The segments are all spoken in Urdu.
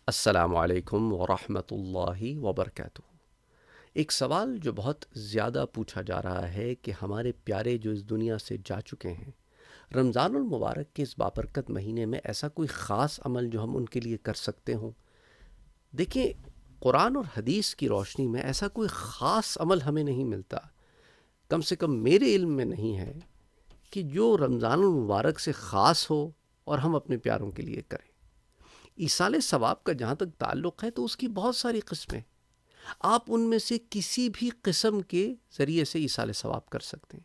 السلام علیکم ورحمۃ اللہ وبرکاتہ۔ ایک سوال جو بہت زیادہ پوچھا جا رہا ہے کہ ہمارے پیارے جو اس دنیا سے جا چکے ہیں، رمضان المبارک کے اس بابرکت مہینے میں ایسا کوئی خاص عمل جو ہم ان کے لیے کر سکتے ہوں؟ دیکھیں، قرآن اور حدیث کی روشنی میں ایسا کوئی خاص عمل ہمیں نہیں ملتا، کم سے کم میرے علم میں نہیں ہے کہ جو رمضان المبارک سے خاص ہو اور ہم اپنے پیاروں کے لیے کریں۔ ایصال ثواب کا جہاں تک تعلق ہے تو اس کی بہت ساری قسمیں، آپ ان میں سے کسی بھی قسم کے ذریعے سے ایصال ثواب کر سکتے ہیں،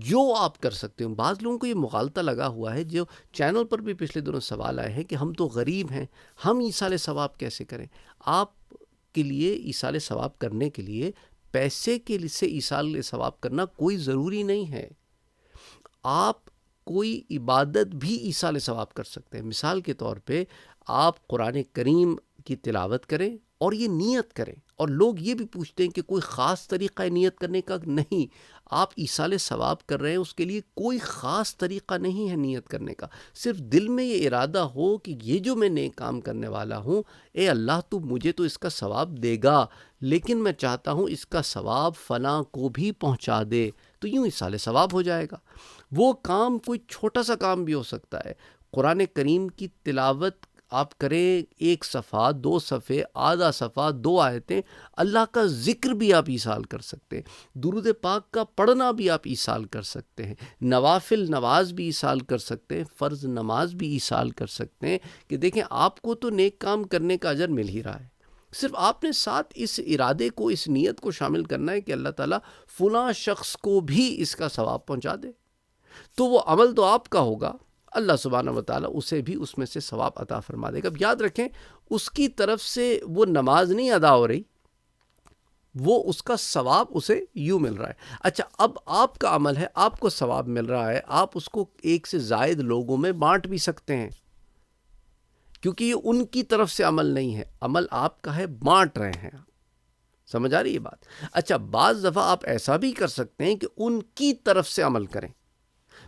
جو آپ کر سکتے ہیں۔ بعض لوگوں کو یہ مغالطہ لگا ہوا ہے، جو چینل پر بھی پچھلے دنوں سوال آئے ہیں کہ ہم تو غریب ہیں، ہم ایصال ثواب کیسے کریں؟ آپ کے لیے ایصال ثواب کرنے کے لیے پیسے کے سے ایصال ثواب کرنا کوئی ضروری نہیں ہے۔ آپ کوئی عبادت بھی ایصال ثواب کر سکتے ہیں۔ مثال کے طور پہ آپ قرآن کریم کی تلاوت کریں اور یہ نیت کریں، اور لوگ یہ بھی پوچھتے ہیں کہ کوئی خاص طریقہ ہے نیت کرنے کا؟ نہیں، آپ ایصال ثواب کر رہے ہیں، اس کے لیے کوئی خاص طریقہ نہیں ہے نیت کرنے کا۔ صرف دل میں یہ ارادہ ہو کہ یہ جو میں نیک کام کرنے والا ہوں، اے اللہ تو مجھے تو اس کا ثواب دے گا، لیکن میں چاہتا ہوں اس کا ثواب فلاں کو بھی پہنچا دے، تو یوں ایصال ثواب ہو جائے گا۔ وہ کام کوئی چھوٹا سا کام بھی ہو سکتا ہے۔ قرآن کریم کی تلاوت آپ کریں، 1 صفحہ، 2 صفحے، آدھا صفحہ، 2 آیتیں، اللہ کا ذکر بھی آپ ایصال کر سکتے ہیں، درود پاک کا پڑھنا بھی آپ ایصال کر سکتے ہیں، نوافل نماز بھی ایصال کر سکتے ہیں، فرض نماز بھی ایصال کر سکتے ہیں، کہ دیکھیں آپ کو تو نیک کام کرنے کا اجر مل ہی رہا ہے، صرف آپ نے ساتھ اس ارادے کو، اس نیت کو شامل کرنا ہے کہ اللہ تعالیٰ فلاں شخص کو بھی اس کا ثواب پہنچا دے، تو وہ عمل تو آپ کا ہوگا، اللہ سبحانہ و تعالیٰ اسے بھی اس میں سے ثواب عطا فرما دے گا۔ اب یاد رکھیں، اس کی طرف سے وہ نماز نہیں ادا ہو رہی، وہ اس کا ثواب اسے یوں مل رہا ہے۔ اچھا، اب آپ کا عمل ہے، آپ کو ثواب مل رہا ہے، آپ اس کو 1 سے زائد لوگوں میں بانٹ بھی سکتے ہیں، کیونکہ یہ ان کی طرف سے عمل نہیں ہے، عمل آپ کا ہے، بانٹ رہے ہیں آپ۔ سمجھ آ رہی ہے بات؟ اچھا، بعض دفعہ آپ ایسا بھی کر سکتے ہیں کہ ان کی طرف سے عمل کریں۔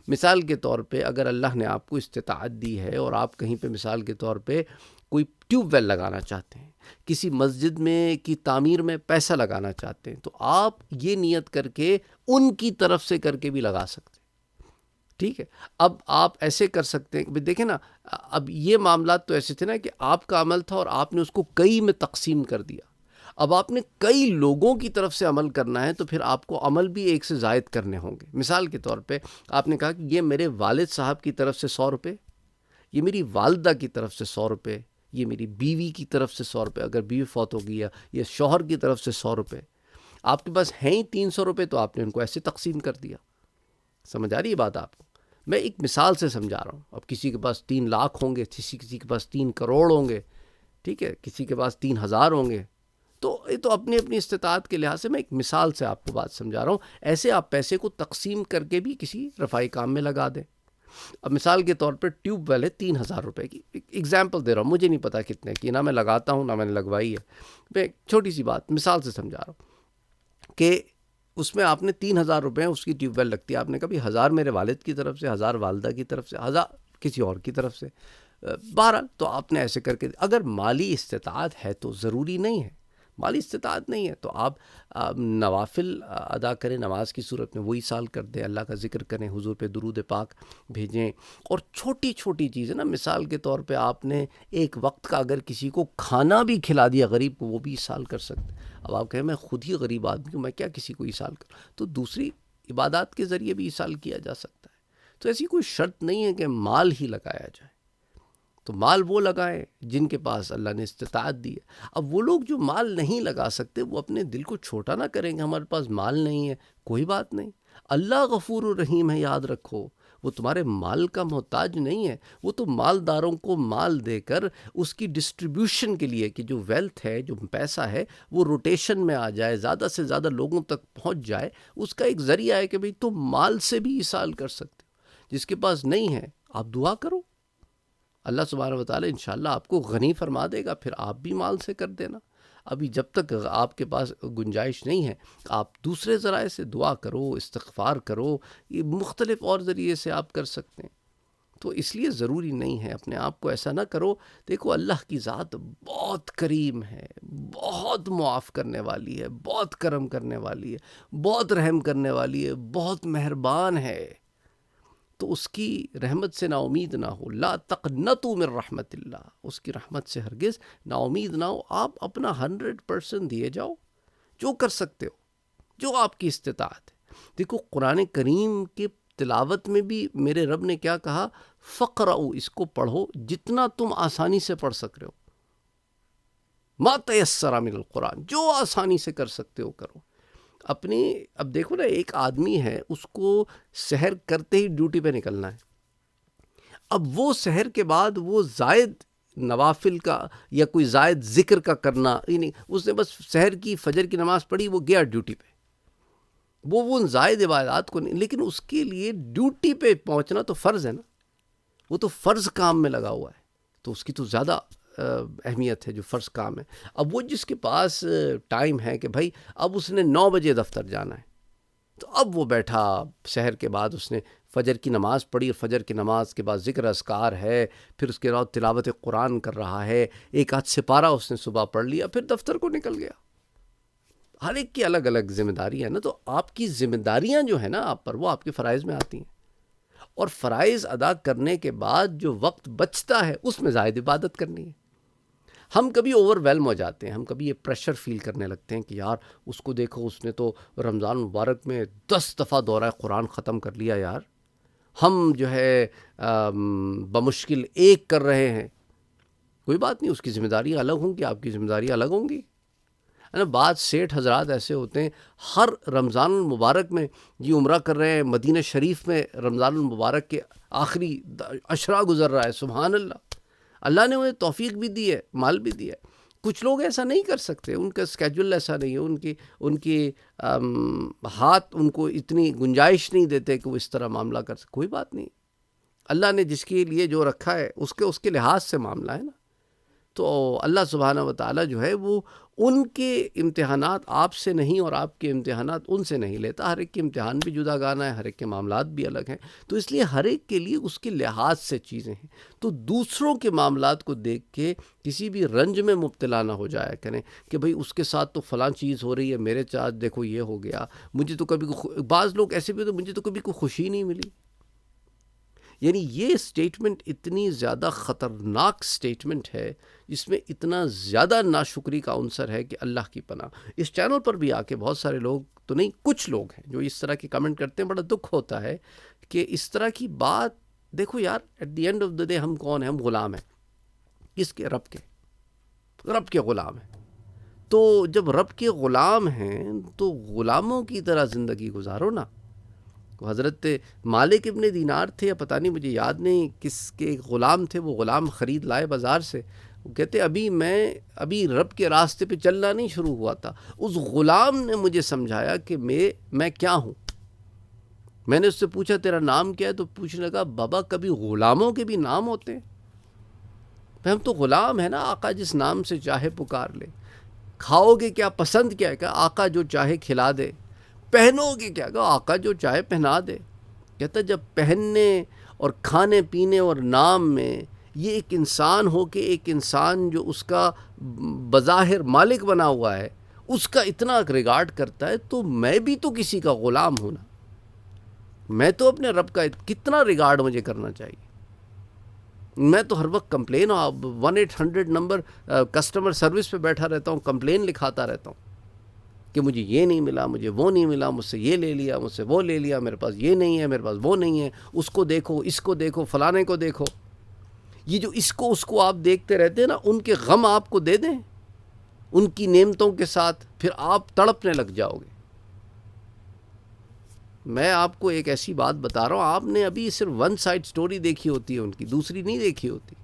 مثال کے طور پہ اگر اللہ نے آپ کو استطاعت دی ہے اور آپ کہیں پہ مثال کے طور پہ کوئی ٹیوب ویل لگانا چاہتے ہیں، کسی مسجد میں کی تعمیر میں پیسہ لگانا چاہتے ہیں، تو آپ یہ نیت کر کے ان کی طرف سے کر کے بھی لگا سکتے ہیں۔ ٹھیک ہے، اب آپ ایسے کر سکتے ہیں، دیکھیں نا، اب یہ معاملات تو ایسے تھے نا کہ آپ کا عمل تھا اور آپ نے اس کو کئی میں تقسیم کر دیا، اب آپ نے کئی لوگوں کی طرف سے عمل کرنا ہے، تو پھر آپ کو عمل بھی 1 سے زائد کرنے ہوں گے۔ مثال کے طور پہ آپ نے کہا کہ یہ میرے والد صاحب کی طرف سے 100 روپے، یہ میری والدہ کی طرف سے 100 روپے، یہ میری بیوی کی طرف سے 100 روپے، اگر بیوی فوت ہو گئی ہے، یہ شوہر کی طرف سے 100 روپے، آپ کے پاس ہیں ہی 300 روپے، تو آپ نے ان کو ایسے تقسیم کر دیا۔ سمجھ آ رہی ہے بات آپ کو؟ میں ایک مثال سے سمجھا رہا ہوں۔ اب کسی کے پاس 3 لاکھ ہوں گے، کسی کے پاس 3 کروڑ ہوں گے، ٹھیک ہے، کسی کے پاس 3,000 ہوں گے، تو یہ تو اپنی اپنی استطاعت کے لحاظ سے میں ایک مثال سے آپ کو بات سمجھا رہا ہوں۔ ایسے آپ پیسے کو تقسیم کر کے بھی کسی رفاہی کام میں لگا دیں۔ اب مثال کے طور پر ٹیوب ویل ہے 3,000 روپے کی، ایگزامپل دے رہا ہوں، مجھے نہیں پتا کتنے کی، نہ میں لگاتا ہوں نہ میں نے لگوائی ہے، میں ایک چھوٹی سی بات مثال سے سمجھا رہا ہوں کہ اس میں آپ نے 3,000 روپے اس کی ٹیوب ویل لگتی ہے، آپ نے کہا بھی 1,000 میرے والد کی طرف سے، 1,000 والدہ کی طرف سے، 1,000 کسی اور کی طرف سے، بہرحال تو آپ نے ایسے کر کے، اگر مالی استطاعت ہے تو ضروری نہیں ہے، مالی استطاعت نہیں ہے تو آپ نوافل ادا کریں، نماز کی صورت میں وہی سال کر دیں، اللہ کا ذکر کریں، حضور پہ درود پاک بھیجیں، اور چھوٹی چھوٹی چیزیں نا، مثال کے طور پہ آپ نے ایک وقت کا اگر کسی کو کھانا بھی کھلا دیا غریب کو، وہ بھی سال کر سکتے۔ اب آپ کہیں میں خود ہی غریب آدمی ہوں، میں کیا کسی کو سال کروں؟ تو دوسری عبادات کے ذریعے بھی سال کیا جا سکتا ہے۔ تو ایسی کوئی شرط نہیں ہے کہ مال ہی لگایا جائے، تو مال وہ لگائیں جن کے پاس اللہ نے استطاعت دی ہے۔ اب وہ لوگ جو مال نہیں لگا سکتے، وہ اپنے دل کو چھوٹا نہ کریں کہ ہمارے پاس مال نہیں ہے، کوئی بات نہیں، اللہ غفور الرحیم ہے، یاد رکھو، وہ تمہارے مال کا محتاج نہیں ہے، وہ تو مالداروں کو مال دے کر اس کی ڈسٹریبیوشن کے لیے، کہ جو ویلتھ ہے، جو پیسہ ہے، وہ روٹیشن میں آ جائے، زیادہ سے زیادہ لوگوں تک پہنچ جائے، اس کا ایک ذریعہ ہے کہ بھئی تم مال سے بھی ایصال کر سکتے ہو۔ جس کے پاس نہیں ہے، آپ دعا کرو، اللہ سبحانہ و تعالیٰ انشاءاللہ آپ کو غنی فرما دے گا، پھر آپ بھی مال سے کر دینا۔ ابھی جب تک آپ کے پاس گنجائش نہیں ہے، آپ دوسرے ذرائع سے دعا کرو، استغفار کرو، یہ مختلف اور ذریعے سے آپ کر سکتے ہیں۔ تو اس لیے ضروری نہیں ہے اپنے آپ کو ایسا نہ کرو. دیکھو اللہ کی ذات بہت کریم ہے، بہت معاف کرنے والی ہے، بہت کرم کرنے والی ہے، بہت رحم کرنے والی ہے، بہت مہربان ہے. تو اس کی رحمت سے نا امید نہ ہو. لا تقنطوا من رحمت اللہ، اس کی رحمت سے ہرگز نا امید نہ ہو. آپ اپنا 100% دیے جاؤ، جو کر سکتے ہو، جو آپ کی استطاعت ہے. دیکھو قرآن کریم کے تلاوت میں بھی میرے رب نے کیا کہا؟ فقرؤ، اس کو پڑھو جتنا تم آسانی سے پڑھ سک رہے ہو. ما تیسر من القرآن، جو آسانی سے کر سکتے ہو کرو. اپنی اب دیکھو نا، ایک آدمی ہے، اس کو سحر کرتے ہی ڈیوٹی پہ نکلنا ہے. اب وہ سحر کے بعد وہ زائد نوافل کا یا کوئی زائد ذکر کا کرنا، یعنی اس نے بس سحر کی فجر کی نماز پڑھی، وہ گیا ڈیوٹی پہ. وہ ان زائد عبادات کو نہیں، لیکن اس کے لیے ڈیوٹی پہ پہنچنا تو فرض ہے نا. وہ تو فرض کام میں لگا ہوا ہے، تو اس کی تو زیادہ اہمیت ہے جو فرض کام ہے. اب وہ جس کے پاس ٹائم ہے کہ بھائی اب اس نے 9 بجے دفتر جانا ہے، تو اب وہ بیٹھا، سحر کے بعد اس نے فجر کی نماز پڑھی، اور فجر کی نماز کے بعد ذکر اذکار ہے، پھر اس کے بعد تلاوت قرآن کر رہا ہے، ایک آدھ سپارہ اس نے صبح پڑھ لیا، پھر دفتر کو نکل گیا. ہر ایک کی الگ الگ ذمہ داری ہے نا. تو آپ کی ذمہ داریاں جو ہیں نا آپ پر، وہ آپ کے فرائض میں آتی ہیں، اور فرائض ادا کرنے کے بعد جو وقت بچتا ہے اس میں زائد عبادت کرنی ہے. ہم کبھی اوور ویلم ہو جاتے ہیں، ہم کبھی یہ پریشر فیل کرنے لگتے ہیں کہ یار اس کو دیکھو، اس نے تو رمضان مبارک میں 10 دفعہ دورہ قرآن ختم کر لیا. یار ہم جو ہے بمشکل ایک کر رہے ہیں. کوئی بات نہیں، اس کی ذمہ داریاں الگ ہوں گی، آپ کی ذمہ داریاں الگ ہوں گی. بعض سیٹھ حضرات ایسے ہوتے ہیں، ہر رمضان المبارک میں یہ عمرہ کر رہے ہیں، مدینہ شریف میں رمضان المبارک کے آخری عشرہ گزر رہا ہے. سبحان اللہ، اللہ نے انہیں توفیق بھی دی ہے، مال بھی دیا ہے. کچھ لوگ ایسا نہیں کر سکتے، ان کا اسکیجول ایسا نہیں ہے، ان کی ہاتھ ان کو اتنی گنجائش نہیں دیتے کہ وہ اس طرح معاملہ کر سکتے. کوئی بات نہیں، اللہ نے جس کے لیے جو رکھا ہے اس کے لحاظ سے معاملہ ہے نا. تو اللہ سبحانہ و تعالیٰ جو ہے وہ ان کے امتحانات آپ سے نہیں اور آپ کے امتحانات ان سے نہیں لیتا. ہر ایک کے امتحان بھی جدا گانا ہے، ہر ایک کے معاملات بھی الگ ہیں. تو اس لیے ہر ایک کے لیے اس کے لحاظ سے چیزیں ہیں. تو دوسروں کے معاملات کو دیکھ کے کسی بھی رنج میں مبتلا نہ ہو جایا کریں کہ بھئی اس کے ساتھ تو فلاں چیز ہو رہی ہے، میرے ساتھ دیکھو یہ ہو گیا. مجھے تو کبھی بعض لوگ ایسے بھی ہوتے، مجھے تو کبھی کوئی خوشی نہیں ملی. یعنی یہ سٹیٹمنٹ اتنی زیادہ خطرناک سٹیٹمنٹ ہے، جس میں اتنا زیادہ ناشکری کا عنصر ہے کہ اللہ کی پناہ. اس چینل پر بھی آ کے بہت سارے لوگ تو نہیں، کچھ لوگ ہیں جو اس طرح کی کمنٹ کرتے ہیں. بڑا دکھ ہوتا ہے کہ اس طرح کی بات. دیکھو یار، at the end of the day ہم کون ہیں؟ ہم غلام ہیں. کس کے؟ رب کے. رب کے غلام ہیں. تو جب رب کے غلام ہیں تو غلاموں کی طرح زندگی گزارو نا. حضرت مالک ابن دینار تھے، یا پتہ نہیں، مجھے یاد نہیں کس کے غلام تھے. وہ غلام خرید لائے بازار سے. وہ کہتے ابھی رب کے راستے پہ چلنا نہیں شروع ہوا تھا، اس غلام نے مجھے سمجھایا کہ میں کیا ہوں. میں نے اس سے پوچھا تیرا نام کیا ہے؟ تو پوچھنے لگا بابا کبھی غلاموں کے بھی نام ہوتے ہیں؟ ہم تو غلام ہیں نا، آقا جس نام سے چاہے پکار لے. کھاؤ گے کیا؟ پسند کیا ہے؟ کہ آقا جو چاہے کھلا دے. پہنو گے کیا؟ کہ آقا جو چاہے پہنا دے. کہتا جب پہننے اور کھانے پینے اور نام میں یہ ایک انسان ہو کہ ایک انسان جو اس کا بظاہر مالک بنا ہوا ہے اس کا اتنا ریگارڈ کرتا ہے، تو میں بھی تو کسی کا غلام ہوں نا. میں تو اپنے رب کا کتنا ریگارڈ مجھے کرنا چاہیے. میں تو ہر وقت کمپلین 1-800 نمبر کسٹمر سروس پہ بیٹھا رہتا ہوں، کمپلین لکھاتا رہتا ہوں کہ مجھے یہ نہیں ملا، مجھے وہ نہیں ملا، مجھ سے یہ لے لیا، مجھ سے وہ لے لیا، میرے پاس یہ نہیں ہے، میرے پاس وہ نہیں ہے. اس کو دیکھو، اس کو دیکھو، فلانے کو دیکھو. یہ جو اس کو آپ دیکھتے رہتے ہیں نا، ان کے غم آپ کو دے دیں ان کی نعمتوں کے ساتھ، پھر آپ تڑپنے لگ جاؤ گے. میں آپ کو ایک ایسی بات بتا رہا ہوں، آپ نے ابھی صرف ون سائڈ سٹوری دیکھی ہوتی ہے ان کی، دوسری نہیں دیکھی ہوتی.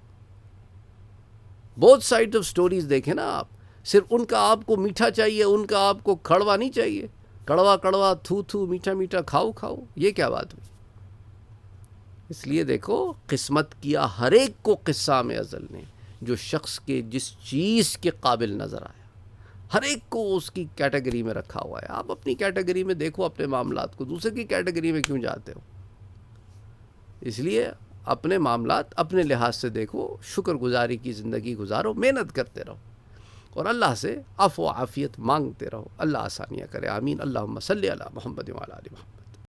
بہت سائڈ آف سٹوریز دیکھیں نا آپ. صرف ان کا آپ کو میٹھا چاہیے، ان کا آپ کو کڑوا نہیں چاہیے. کڑوا کڑوا، تھو تھو، میٹھا میٹھا، کھاؤ کھاؤ. یہ کیا بات ہوئی؟ اس لیے دیکھو، قسمت کیا ہر ایک کو قصہ میں ازل نے، جو شخص کے جس چیز کے قابل نظر آیا، ہر ایک کو اس کی کیٹیگری میں رکھا ہوا ہے. آپ اپنی کیٹیگری میں دیکھو اپنے معاملات کو، دوسرے کی کیٹیگری میں کیوں جاتے ہو؟ اس لیے اپنے معاملات اپنے لحاظ سے دیکھو، شکر گزاری کی زندگی گزارو، محنت کرتے رہو اور اللہ سے عفو و عافیت مانگتے رہو. اللہ آسانیاں کرے. آمین. اللہم صلی علی محمد وعلی آل محمد.